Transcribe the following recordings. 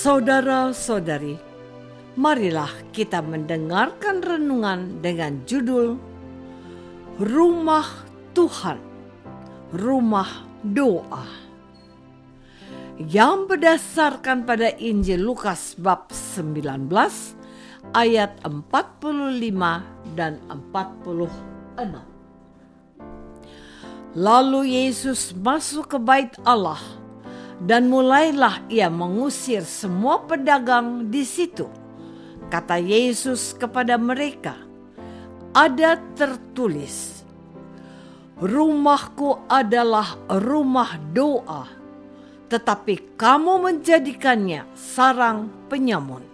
Saudara-saudari, marilah kita mendengarkan renungan dengan judul Rumah Tuhan, Rumah Doa, yang berdasarkan pada Injil Lukas bab 19 ayat 45 dan 46. Lalu Yesus masuk ke bait Allah, dan mulailah ia mengusir semua pedagang di situ. Kata Yesus kepada mereka, "Ada tertulis, rumahku adalah rumah doa, tetapi kamu menjadikannya sarang penyamun."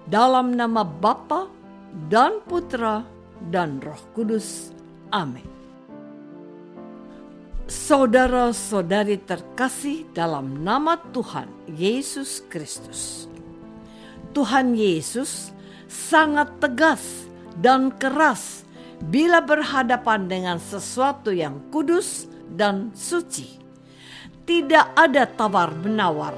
Dalam nama Bapa dan Putra dan Roh Kudus. Amin. Saudara-saudari terkasih dalam nama Tuhan Yesus Kristus. Tuhan Yesus sangat tegas dan keras bila berhadapan dengan sesuatu yang kudus dan suci. Tidak ada tawar-menawar,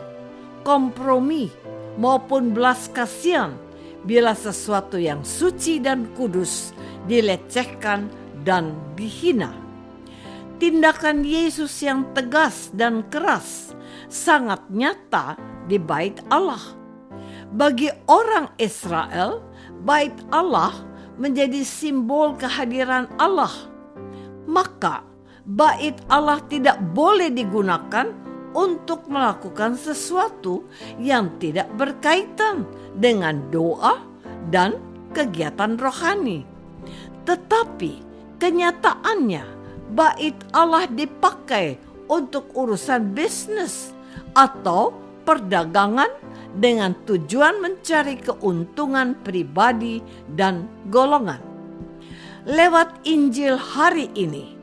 kompromi, maupun belas kasihan bila sesuatu yang suci dan kudus dilecehkan dan dihina. Tindakan Yesus yang tegas dan keras sangat nyata di bait Allah. Bagi orang Israel, bait Allah menjadi simbol kehadiran Allah. Maka bait Allah tidak boleh digunakan untuk melakukan sesuatu yang tidak berkaitan dengan doa dan kegiatan rohani. Tetapi kenyataannya, bait Allah dipakai untuk urusan bisnis atau perdagangan dengan tujuan mencari keuntungan pribadi dan golongan. Lewat Injil hari ini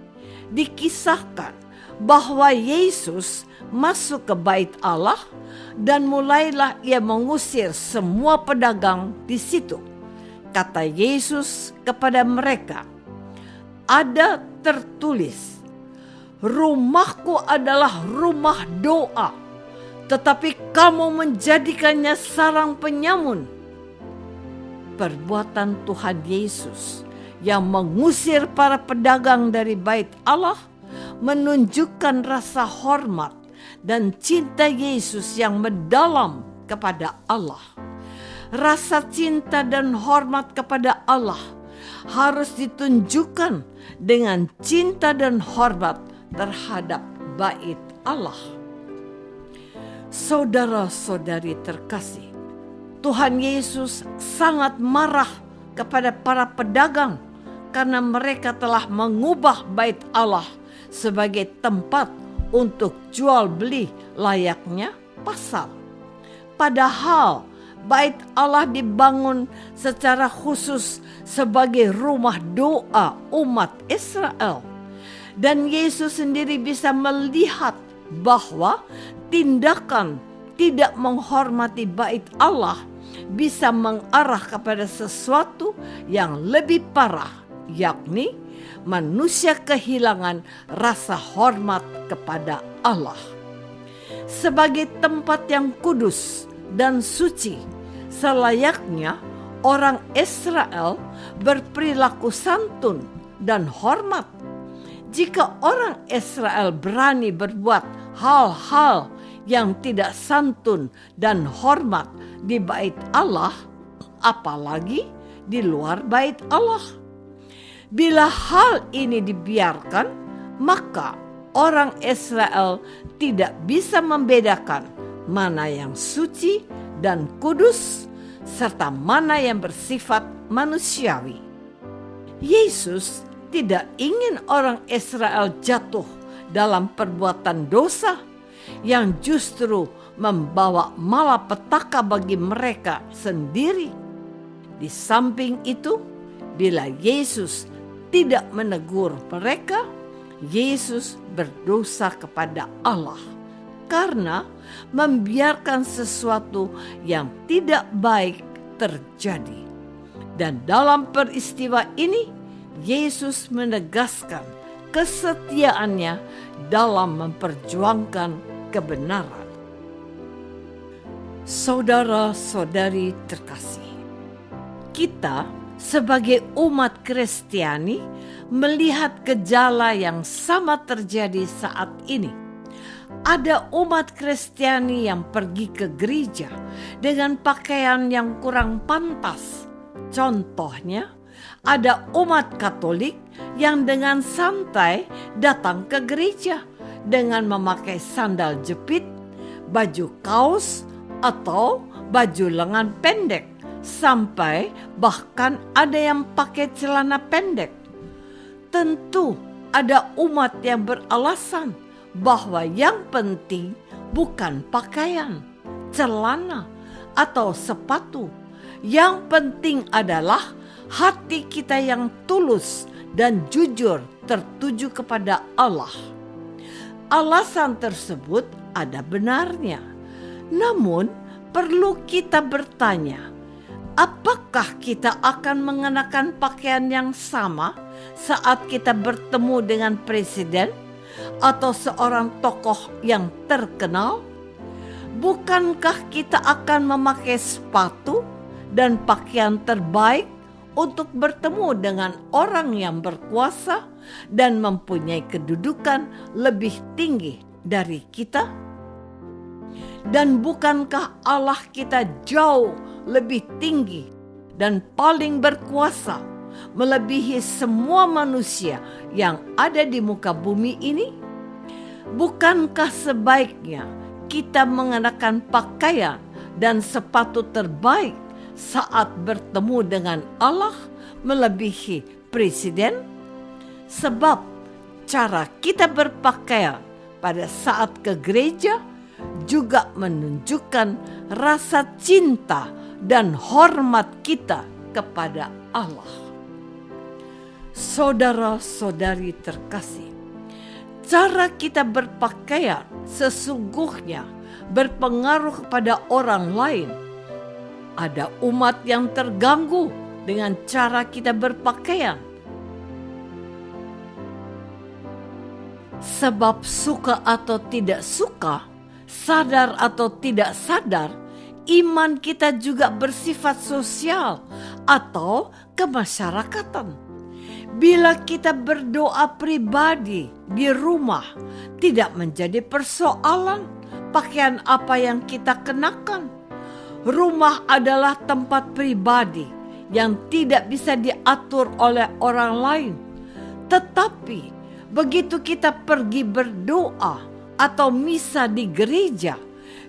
dikisahkan bahwa Yesus masuk ke bait Allah dan mulailah ia mengusir semua pedagang di situ. Kata Yesus kepada mereka, "Ada tertulis, rumahku adalah rumah doa, tetapi kamu menjadikannya sarang penyamun." Perbuatan Tuhan Yesus yang mengusir para pedagang dari bait Allah menunjukkan rasa hormat dan cinta Yesus yang mendalam kepada Allah. Rasa cinta dan hormat kepada Allah harus ditunjukkan dengan cinta dan hormat terhadap bait Allah. Saudara-saudari terkasih, Tuhan Yesus sangat marah kepada para pedagang karena mereka telah mengubah bait Allah sebagai tempat untuk jual beli layaknya pasar. Padahal bait Allah dibangun secara khusus sebagai rumah doa umat Israel. Dan Yesus sendiri bisa melihat bahwa tindakan tidak menghormati bait Allah bisa mengarah kepada sesuatu yang lebih parah, yakni manusia kehilangan rasa hormat kepada Allah. Sebagai tempat yang kudus dan suci, selayaknya orang Israel berperilaku santun dan hormat. Jika orang Israel berani berbuat hal-hal yang tidak santun dan hormat di bait Allah, apalagi di luar bait Allah. Bila hal ini dibiarkan, maka orang Israel tidak bisa membedakan mana yang suci dan kudus, serta mana yang bersifat manusiawi. Yesus tidak ingin orang Israel jatuh dalam perbuatan dosa yang justru membawa malapetaka bagi mereka sendiri. Di samping itu, bila Yesus tidak menegur mereka, Yesus berdosa kepada Allah karena membiarkan sesuatu yang tidak baik terjadi. Dan dalam peristiwa ini, Yesus menegaskan kesetiaannya dalam memperjuangkan kebenaran. Saudara-saudari terkasih, kita sebagai umat Kristiani melihat gejala yang sama terjadi saat ini. Ada umat Kristiani yang pergi ke gereja dengan pakaian yang kurang pantas. Contohnya, ada umat Katolik yang dengan santai datang ke gereja dengan memakai sandal jepit, baju kaos, atau baju lengan pendek, sampai bahkan ada yang pakai celana pendek. Tentu ada umat yang beralasan bahwa yang penting bukan pakaian, celana, atau sepatu. Yang penting adalah hati kita yang tulus dan jujur tertuju kepada Allah. Alasan tersebut ada benarnya. Namun, perlu kita bertanya, apakah kita akan mengenakan pakaian yang sama saat kita bertemu dengan presiden atau seorang tokoh yang terkenal? Bukankah kita akan memakai sepatu dan pakaian terbaik untuk bertemu dengan orang yang berkuasa dan mempunyai kedudukan lebih tinggi dari kita? Dan bukankah Allah kita jauh lebih tinggi dan paling berkuasa melebihi semua manusia yang ada di muka bumi ini? Bukankah sebaiknya kita mengenakan pakaian dan sepatu terbaik saat bertemu dengan Allah melebihi presiden? Sebab cara kita berpakaian pada saat ke gereja juga menunjukkan rasa cinta dan hormat kita kepada Allah. Saudara-saudari terkasih, cara kita berpakaian sesungguhnya berpengaruh kepada orang lain. Ada umat yang terganggu dengan cara kita berpakaian. Sebab suka atau tidak suka, sadar atau tidak sadar, iman kita juga bersifat sosial atau kemasyarakatan. Bila kita berdoa pribadi di rumah, tidak menjadi persoalan pakaian apa yang kita kenakan. Rumah adalah tempat pribadi yang tidak bisa diatur oleh orang lain. Tetapi begitu kita pergi berdoa atau misa di gereja,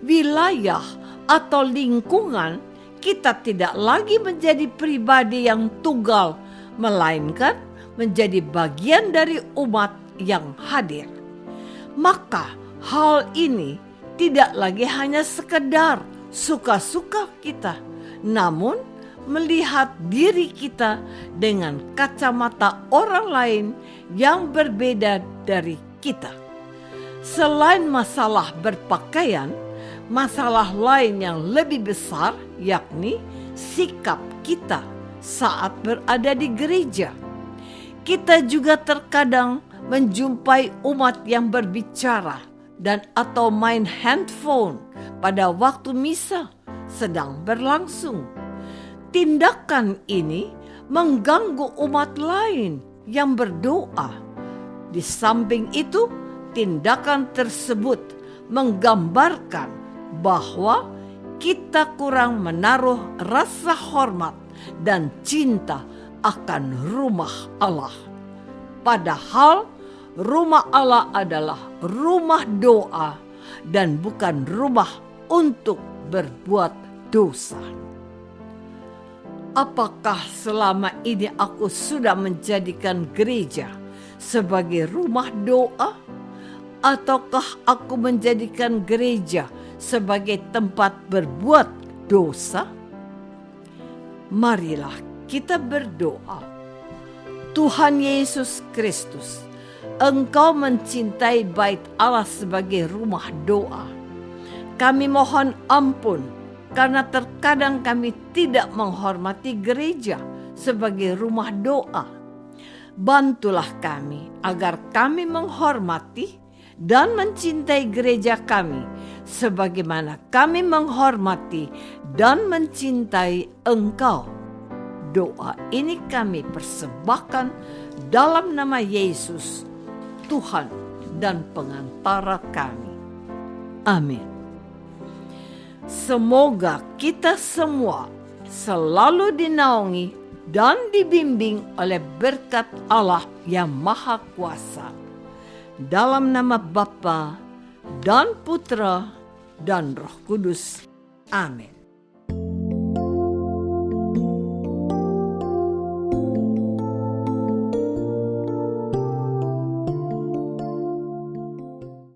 wilayah atau lingkungan, kita tidak lagi menjadi pribadi yang tunggal, melainkan menjadi bagian dari umat yang hadir. Maka hal ini tidak lagi hanya sekedar suka-suka kita, namun melihat diri kita dengan kacamata orang lain yang berbeda dari kita. Selain masalah berpakaian, masalah lain yang lebih besar yakni sikap kita saat berada di gereja. Kita juga terkadang menjumpai umat yang berbicara dan atau main handphone pada waktu misa sedang berlangsung. Tindakan ini mengganggu umat lain yang berdoa. Di samping itu, tindakan tersebut menggambarkan bahwa kita kurang menaruh rasa hormat dan cinta akan rumah Allah. Padahal rumah Allah adalah rumah doa dan bukan rumah untuk berbuat dosa. Apakah selama ini aku sudah menjadikan gereja sebagai rumah doa? Ataukah aku menjadikan gereja sebagai tempat berbuat dosa? Marilah kita berdoa. Tuhan Yesus Kristus, Engkau mencintai bait Allah sebagai rumah doa. Kami mohon ampun karena terkadang kami tidak menghormati gereja sebagai rumah doa. Bantulah kami agar kami menghormati dan mencintai gereja kami sebagaimana kami menghormati dan mencintai Engkau. Doa ini kami persembahkan dalam nama Yesus, Tuhan dan pengantara kami. Amin. Semoga kita semua selalu dinaungi dan dibimbing oleh berkat Allah yang Maha Kuasa. Dalam nama Bapa dan Putra dan Roh Kudus. Amin.